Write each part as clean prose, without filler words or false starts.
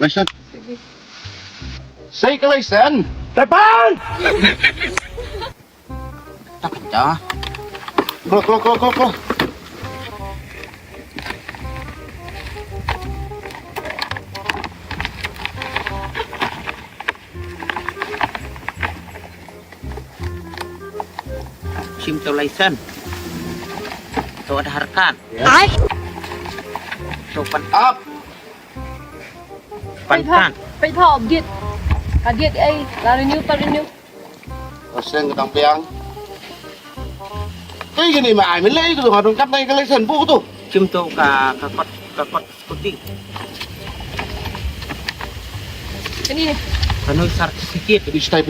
Lesen. Saya ke lesen. Depan. Tak pecah. Klo. SIM tu license. Tu ada harkat. Tu Up. pantan. ไปถอดดิดอะดิดไอ้ลาเรนิวปาเรนิว Lesen ke tampiang. Cái gini mà ai mới lấy cái hoạt động cấp này cái lesen bu tu. SIM tu kakot skuti. อันนี้ Penuh sertifikat. Penistai.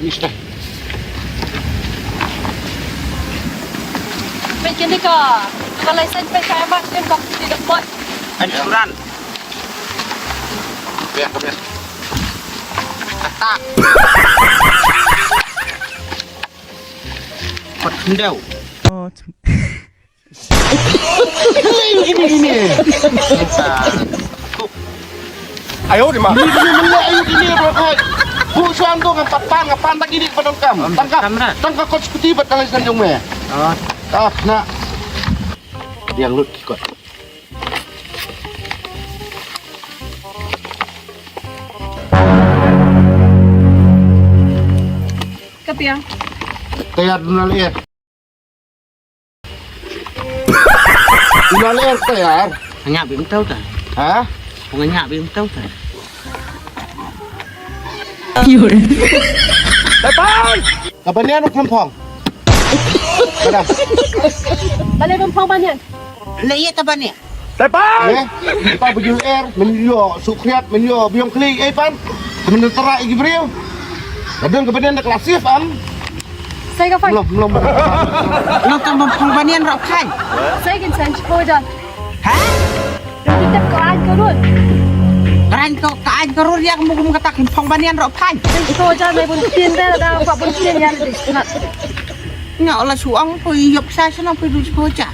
เป็นกินที่ก็อะไรเส้นไปใช้มากเส้นกับติดบ่อย Anjuran. Biar. Kata. Kot hendau. Gini. Ayo di mana? Ini bro kai. Bu suam tu ngampat pan tak gini penongkam. Tangkap kau skuti buat lesen jong me. Oh, Nak. Yang lut kikot. Kapiang. Tayar dunalir. Dunalir tayar. hanya bim tahu tak? Hah? Hanya bim tahu tak? Depan! Apa ni anak pempong? Ada. Balik bempong banyan. Laya tak banyak. Depan! Kita baju air, menyo sukriat, menyo biong klik, pan. Sementara igi beriu. Kadang kemudian nak klasif am. Saya ka fai. Belum. Nonton pembanian rok kai. Sayaกินแซนชิโกจัน Hah? ที่เต็มกลางก็รุ่น Ran kau kaan kerur yang mungkin katakan pembanian rok kai. เป็นโกจันในบนเตียนได้แล้วกว่าบนเตียนยันดิขนาด Ngak lah suang pergi yop saya senang pergi duduk sekolah.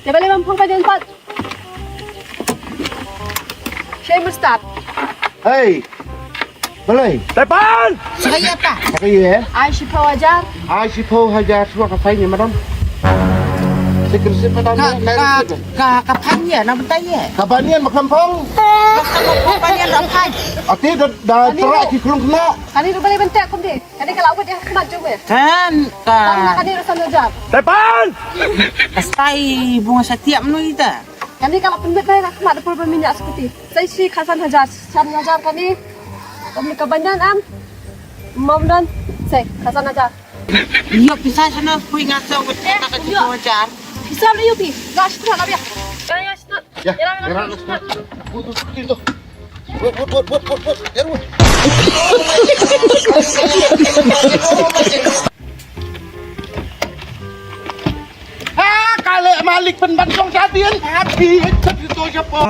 เดี๋ยวบalik bempong banyan pat. Saya mesti Hei. Boleh. Depan! Saya apa? Apa ya? I shipo ajar. Ai si po haja suak ka fai ni madam. Sekresip madam. Kapan ya? Nama tanya. Kabanian makempong. Pembanian rok kai. Ati dah cerak ki kulung kena. Kali tu balik bentek kum dia. Kali kalau awet dia kemat juga. Kan Kalau ka kali rasan ajar. Depan! kastai bunga setiap menu kita. Kali kalau penbet baik kemat ada problem minyak seperti. Saya si khasan hajar kali. Kami kebanyakan am. Mam dan saya khasan hajar. Yop bisa sana pergi ngasau betul nak ke sekolah. Bisa beli ubi. Gash tu nak biar. Ya situ. Ya. Gerak lu. Butuh itu. Buat. Erun. Kalau Malik penbantong jadian hati itu siapa?